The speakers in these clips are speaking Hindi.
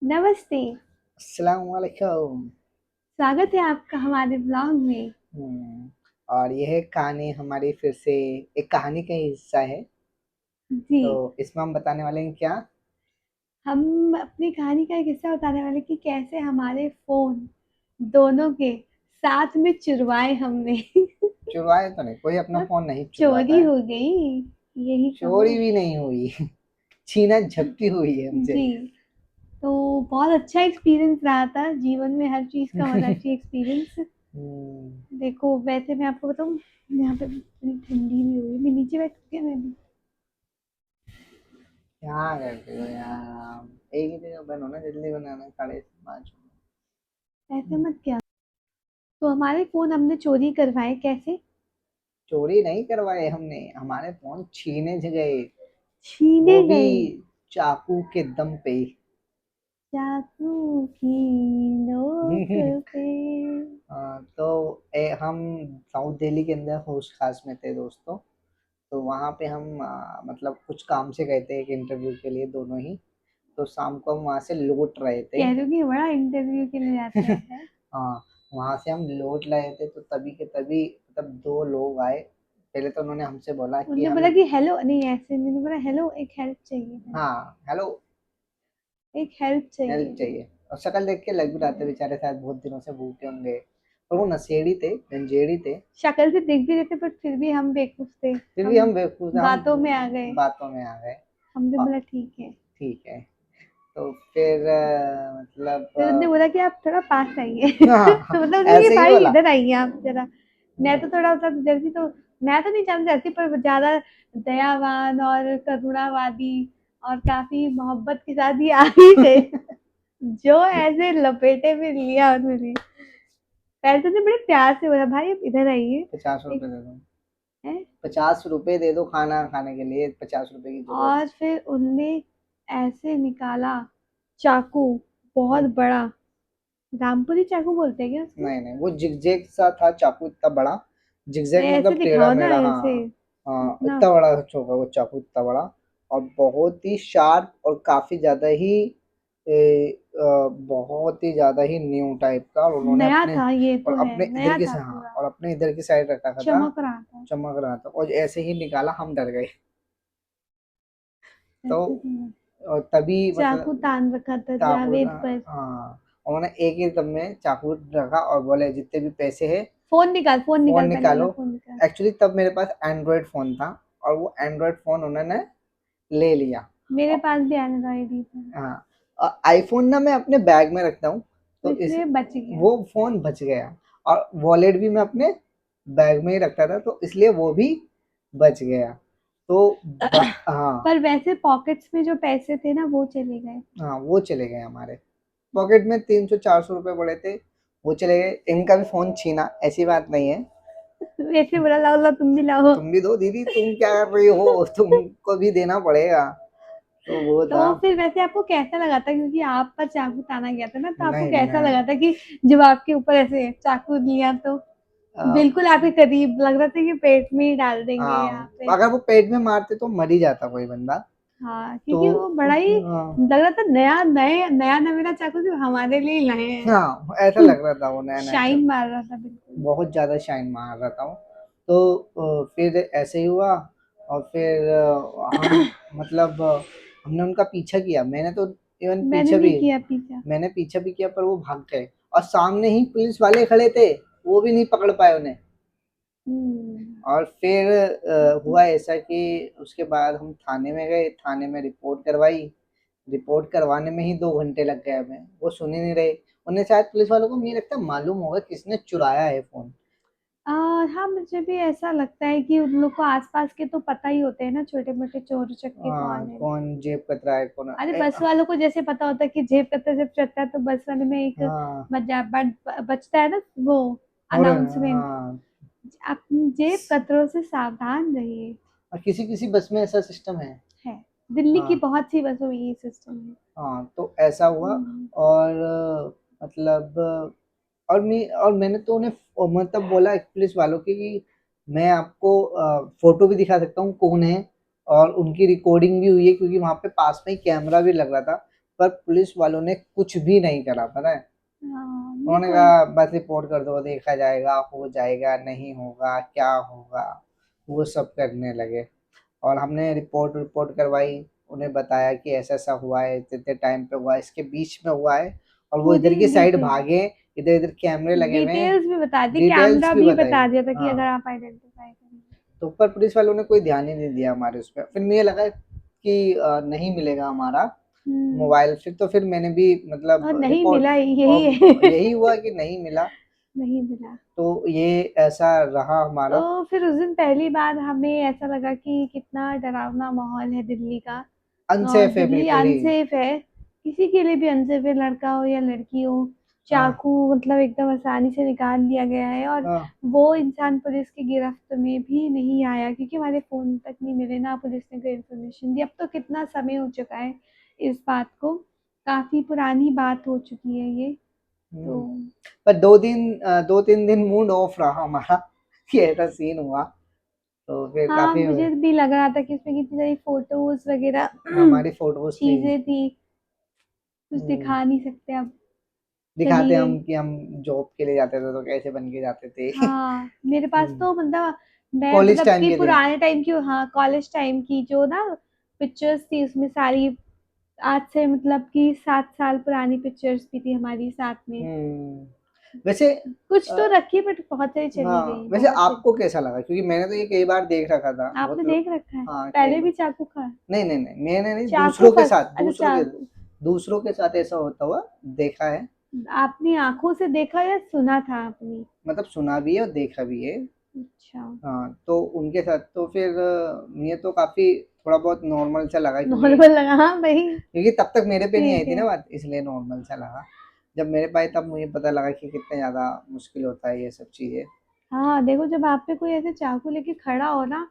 नमस्ते। अस्सलाम वालेकुम। स्वागत है आपका हमारे ब्लॉग में। हम्म, और यह कहानी हमारी फिर से एक कहानी का ही हिस्सा है। जी। तो इसमें हम बताने वाले हैं क्या? हम अपनी कहानी का एक किस्सा बताने वाले कि कैसे हमारे फ़ोन दोनों के साथ में चुरवाए हमने। चुराया तो नहीं, कोई अपना फोन नहीं चुराता चोरी है। हो गई, यही कहो। चोरी भी नहीं हुई। छीना झपटी हुई है हमसे। जी। तो बहुत अच्छा एक्सपीरियंस रहा था, जीवन में हर चीज़ का होना चाहिए एक्सपीरियंस। हम्म, देखो वैसे मैं आपको बताऊँ, यहाँ पे इतनी ठंडी भी हो रही है, मैं नीचे बैठ के मैं भी। क्या करते हो यार, एक ही जगह बनो ना, जल्दी बनाना, 5:30। ऐसे मत क्या। तो हमारे फ़ोन हमने चोरी करवाए कैसे? चोरी नहीं करवाए हमने, हमारे फोन छीने गए। छीने वो भी गए। चाकू के दम पे। चाकू की नोक पे। तो हम साउथ दिल्ली के अंदर होश खास में थे दोस्तों। तो वहाँ पे हम मतलब कुछ काम से गए थे, एक इंटरव्यू के लिए दोनों ही। तो शाम को हम वहाँ से लौट रहे थे। कह रही हूँ कि बड़ा इंटरव्यू के लिए जाते हैं। हाँ, वहाँ से हम लौट रहे थे तो तभी के तभी मतलब दो लोग आए। पहले तो उन्होंने हमसे बोला कि उनने बोला हमें। कि हेलो, नहीं ऐसे मैंने बोला हेलो, एक हेल्प चाहिए है। हाँ, हेलो। एक हेल्प हेल्प चाहिए। चाहिए। और शक्ल देख के लग भी रहा था बेचारे शायद बहुत दिनों से भूखे होंगे। और वो नशेड़ी थे, गंजेड़ी थे। शक्ल से दिख भी रहे थे पर फिर भी हम बेवकूफ थे। फिर भी हम हम बेवकूफ, हम बातों में आ गए। बातों में आ गए। हमने अ, बोला ठीक है। ठीक है। तो फिर मतलब फिर उनने बोला कि आप थोड़ा पास आइए। हाँ, तो मतलब उसने कि ऐसे ही भाई बोला। इधर आइए आप जरा। मैं तो थोड़ा मतलब जल्दी तो, मैं तो नहीं जानती जाती पर ज्यादा दयावान और करुणावादी और काफी मोहब्बत के साथ ही आ ही गए। जो ऐसे लपेटे में लिया उन्होंने। पहले तो उन्होंने बड़े प्यार से बोला भाई आप इधर आइए। 50 रुपए एक दे दो। है। 50 रुपए दे दो, खाना खाने के लिए 50 रुपए की जरूरत और फिर उनने ऐसे निकाला चाकू, बहुत है। बड़ा। रामपुरी चाकू बोलते हैं क्या उसको? नहीं नहीं, वो जिगजैग सा था चाकू, इतना बड़ा। जिगजैग ऐसे मतलब टेढ़ा दिखाओ ना मेढ़ा, ऐसे। हाँ। हाँ, इतना। इतना बड़ा होगा वो चाकू, इतना बड़ा। और बहुत ही शार्प और काफी ज्यादा ही बहुत ही ज्यादा ही न्यू टाइप का। और उन्होंने नया अपने था, ये और तो है, अपने इधर नया की था हाँ, पूरा। और अपने इधर की साइड रखा था। चमक रहा था। चमक रहा था और ऐसे ही निकाला, हम डर गए। तो ऐसे तो और तभी चाकू मतलब तान रखा था चाकू, जावेद पर। हाँ, उन्होंने एक ही दम में चाकू रखा और बोले जितने भी पैसे है फोन निकाल, फोन फोन निकाल, पहले निकालो। बोला फोन निकाल। एक्चुअली तब मेरे पास एंड्रॉयड फ़ोन था और वो एंड्रॉयड फ़ोन उन्होंने ले लिया। मेरे औ पास भी एंड्रॉइड था। हाँ, आईफ़ोन ना मैं अपने बैग में रखता हूँ, तो तो इस इसलिए बच गया। वो फ़ोन बच गया। और वॉलेट भी मैं अपने बैग में ही रखता था, तो इसलिए वो भी बच गया। तो ब हाँ, पर वैसे पॉकेट्स में जो पैसे थे ना वो चले गए। हाँ, वो चले गए हमारे। पॉकेट में 300-400 रुपए पड़े थे, वो चले गए। इनका भी फ़ोन छीना, ऐसी बात नहीं है। वैसे बोला लाओ लाओ तुम भी लाओ। तुम भी दो दीदी, तुम क्या कर रही हो? तुमको भी देना पड़ेगा। तो वो तो था। फिर वैसे आपको कैसा लगा था, क्योंकि आप पर चाकू ताना गया था ना, तो आपको नहीं कैसा मैं लगा था कि जब आपके ऊपर ऐसे चाकू लिया तो अ, बिल्कुल आपके करीब लग रहा था कि पेट में ही डाल देंगे हाँ, यहाँ पे। अगर वो पेट में मारते तो मर ही जाता कोई बंदा। हाँ, तो क्योंकि वो बड़ा ही हाँ, लग रहा था, नया नवेला चाकू सिर्फ हमारे लिए ही लाए हाँ, ऐसा हैं। लग रहा था वो नया नया शाइन चाकू। मार रहा था बिल्कुल। बहुत ज्यादा शाइन मार रहा था वो। तो फिर ऐसे ही हुआ। और फिर हम मतलब हमने उनका पीछा किया, मैंने तो इवन मैंने पीछे भी भी, किया पीछा। मैंने पीछा भी किया पर वो भाग गए। और सामने ही पुलिस वाले खड़े थे, वो भी नहीं पकड़ पाए उन्हें। हम्म। और फिर हुआ ऐसा कि उसके बाद हम थाने में गए, थाने में रिपोर्ट करवाई। रिपोर्ट करवाने में ही 2 घंटे लग गए हमें, वो सुन ही नहीं रहे। उन्हें शायद पुलिस वालों को मुझे लगता है मालूम होगा किसने चुराया है फोन। आ, हाँ मुझे भी ऐसा लगता है कि उन लोग को आसपास के तो पता ही होते हैं ना, छोटे मोटे चोर उचक्के कौन है। कौन जेब कतरा है, कौन अरे बस वालों को जैसे पता होता है कि जेब कतरा जब चढ़ता है तो बस वाले में एक हाँ, बचता है ना वो और अनाउंसमेंट। हाँ, अपनी जेब कतरों से सावधान रहिए। और किसी किसी बस में ऐसा सिस्टम है। है। दिल्ली की हाँ, बहुत सी बसों में ये सिस्टम है। हाँ, तो ऐसा हुआ। हम्म। और मतलब और मैंने तो उन्हें मतलब बोला पुलिस वालों की कि मैं आपको फोटो भी दिखा सकता हूँ कौन है। और उनकी रिकॉर्डिंग भी हुई है क्योंकि वहाँ पे पास में ही कैमरा भी लग रहा था। पर पुलिस वालों ने कुछ भी नहीं करा, पता है। हाँ, ये उन्होंने तो कहा बस रिपोर्ट कर दो, देखा जाएगा, हो जाएगा, नहीं होगा, क्या होगा, वो सब करने लगे। और हमने रिपोर्ट करवाई, उन्हें बताया कि ऐसा ऐसा हुआ है, इतने टाइम पे हुआ है, इसके बीच में हुआ है, और वो खुद इधर ही की साइड डिटेल भागे, इधर इधर कैमरे लगे हुए हैं, डिटेल्स भी बता दी, डिटेल्स कैमरा भी भी बताई। बता दिया था कि अगर हाँ, आप आइडेंटिफाई करेंगे। तो ऊपर पुलिस वालों ने कोई ध्यान ही नहीं दिया हमारे उस पर। फिर मुझे लगा कि नहीं मिलेगा हमारा मोबाइल। फिर मैंने भी मतलब और नहीं रिपोर्ट, मिला, यही और है। यही हुआ कि नहीं मिला। नहीं मिला। तो ये ऐसा रहा हमारा। तो फिर उस दिन पहली बार हमें ऐसा लगा कि कितना डरावना माहौल है दिल्ली का, और अनसेफ है दिल्ली बिल्कुल ही। अनसेफ है, किसी के लिए भी अनसेफ है, लड़का हो या लड़की हो। हाँ, चाकू मतलब एकदम आसानी से निकाल लिया गया है, और हाँ, वो इंसान पुलिस की गिरफ्त में भी नहीं आया, क्योंकि हमारे फ़ोन तक नहीं मिले, ना पुलिस ने कोई इन्फॉर्मेशन दी। अब तो कितना समय हो चुका है इस बात को, काफ़ी पुरानी बात हो चुकी है ये। तो हम्म। पर 2-3 दिन मूड ऑफ रहा हमारा कि ऐसा सीन हुआ। तो फिर हाँ, काफी मुझे भी लग रहा था कि इसमें कितनी सारी फ़ोटोज़ वग़ैरह हमारी फोटोज थी। चीज़ें थी, कुछ हम्म, दिखा नहीं सकते अब, चली दिखाते गई। हम कि हम जॉब के लिए जाते थे तो कैसे बन के जाते थे। हाँ, मेरे पास तो मतलब मैं कॉलेज मतलब टाइम कि के थे। पुराने टाइम की, हाँ, कॉलेज टाइम की जो ना पिक्चर्स थी, उसमें सारी आज से मतलब कि 7 साल पुरानी पिक्चर्स भी थी हमारी साथ में। वैसे कुछ अ, तो रखी, बट बहुत सारी चली हाँ, गई, वैसे बहुत चली। आपको कैसा लगा, क्योंकि मैंने तो ये कई बार देख रखा था, आपने बहुत लोग। देख रखा है? हाँ, कई पहले बार। भी चाकू खाया? नहीं नहीं नहीं, मैंने नहीं, चाकू फँस अच्छा, चाकू दूसरों के साथ ऐसा होता हुआ देखा है। आपने आँखों से देखा या सुना था आपने? मतलब सुना भी है और देखा भी है। अच्छा, हाँ, तो उनके साथ तो फिर ये तो काफी थोड़ा बहुत नॉर्मल सा लगा, क्योंकि नॉर्मल लगा, हाँ भाई, तब तक मेरे पे नहीं आई ठीक थी ना है। बात, इसलिए नॉर्मल सा लगा। जब मेरे पे आई तब मुझे पता लगा कि कितना ज्यादा मुश्किल होता है ये सब चीजें। हाँ, देखो जब आप पे कोई ऐसे चाकू लेके खड़ा हो ना,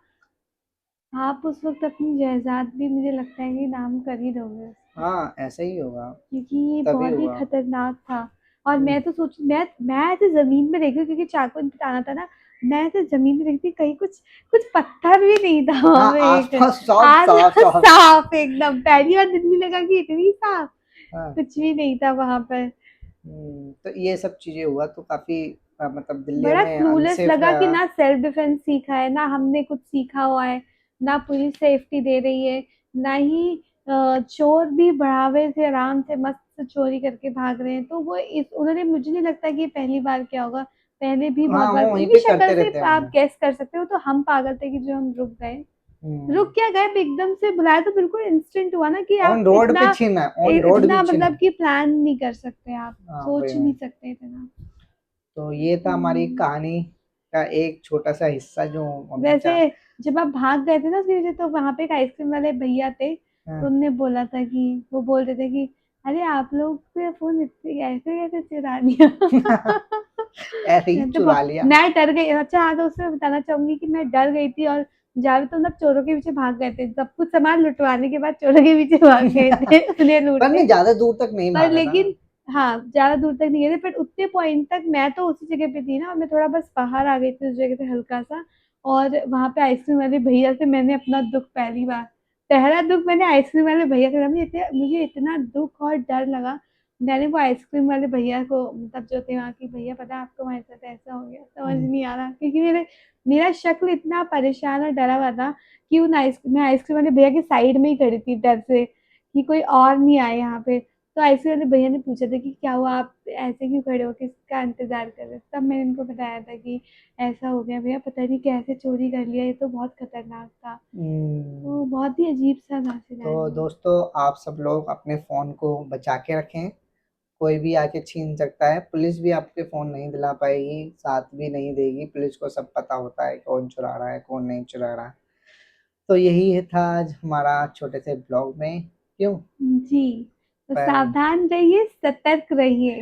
आप उस वक़्त अपनी जायदाद भी मुझे लगता है कि नाम कर ही दोगे उसकी, हाँ, ऐसा ही होगा। क्योंकि ये तभी बहुत ही होगा। खतरनाक था। और हम्म, मैं तो सोच मैं ऐसे ज़मीन में देख रही हूँ, क्योंकि चाकू निकालना था ना, मैं ऐसे ज़मीन में देखती कहीं कुछ कुछ पत्थर भी नहीं था वहाँ हाँ, पे एक, आसपास सब आज साफ साफ। साफ एकदम, पहली बार दिल्ली लगा कि इतनी साफ, हाँ। कुछ भी नहीं था वहाँ पर। तो ये सब चीजें हुआ तो काफी मतलब दिल्ली बड़ा में क्लूलेस अनसेफ लगा कि रहा। ना सेल्फ डिफेंस सीखा है, ना हमने कुछ सीखा हुआ है, ना पुलिस सेफ्टी दे रही है, ना ही चोर भी बढ़ावे से आराम से मस्त चोरी करके भाग रहे हैं। तो वो इस उन्होंने, मुझे नहीं लगता कि ये पहली बार क्या होगा, पहले भी बहुत हाँ, बार वो वहीं उनकी पे शक्ल करते से रहते आप होंगे। गेस कर सकते हो। तो हम पागल थे कि जो हम रुक गए, हम्म। रुक क्या गए, एकदम से बुलाया तो बिल्कुल इंस्टेंट हुआ ना, कि ऑन आप रोड पे इतना छीना है, ऑन रोड भी इतना छीना मतलब है। कि प्लान नहीं कर सकते, आप हाँ, सोच वही। नहीं सकते इतना। तो ये था हमारी हम्म। कहानी का एक छोटा सा हिस्सा जो हमने वैसे चाह। जब आप भाग गए थे ना उसकी वजह, तो वहां पे एक आइसक्रीम वाले भैया थे, तो हाँ। उनने बोला था कि वो बोल रहे थे कि अरे आप लोग से फोन इतने ऐसे कैसे चुरा लिया। ऐसे ही चुरा लिया। मैं डर गई। अच्छा हाँ, तो उसमें बताना चाहूंगी कि मैं डर गई थी, और जावेद तो मतलब चोरों के पीछे भाग गए थे, सब कुछ सामान लुटवाने के बाद चोरों के पीछे भाग गए थे उन्हें पर मैं लूटने। ज्यादा दूर तक नहीं पर भागा था। लेकिन हाँ, ज़्यादा दूर तक नहीं गए थे, बट उतने पॉइंट तक मैं तो उसी जगह पे थी ना, मैं थोड़ा बस बाहर आ गई थी उस जगह से हल्का-सा, और वहाँ पे आइसक्रीम वाले भैया से मैंने अपना दुःख पहली बार, पहला दुःख मैंने आइसक्रीम वाले भैया से था। मुझे इतना दुःख और डर लगा, मैंने वो आइसक्रीम वाले भैया को, मतलब जो थे वहाँ के भैया, पता है आपको हमारे साथ ऐसा हो गया, समझ हम्म। नहीं आ रहा, क्योंकि मेरा शक्ल इतना परेशान और डरा हुआ था कि मैं आइसक्रीम वाले भैया की साइड में ही खड़ी थी डर से, कि कोई और नहीं आए यहाँ पे। तो आइसक्रीम वाले भैया ने पूछा था कि क्या हुआ, आप ऐसे क्यों खड़े हो, किसका इंतजार कर रहे हो? तब मैंने उनको बताया था कि ऐसा हो गया भैया, पता नहीं कैसे चोरी कर लिया, ये तो बहुत खतरनाक था। तो बहुत ही अजीब सा था तो सिनेरियो। दोस्तों, आप सब लोग अपने फोन को बचा के रखें। कोई भी आके छीन सकता है, पुलिस भी आपके फोन नहीं दिला पाएगी, साथ भी नहीं देगी, पुलिस को सब पता होता है कौन चुरा रहा है कौन नहीं चुरा रहा है। तो यही है था आज हमारा छोटे से ब्लॉग में, क्यों। जी, तो पर सावधान रहिए, सतर्क रहिए।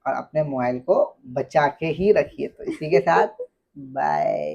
और अपने मोबाइल को बचा के ही रखिए। तो इसी के साथ बाय।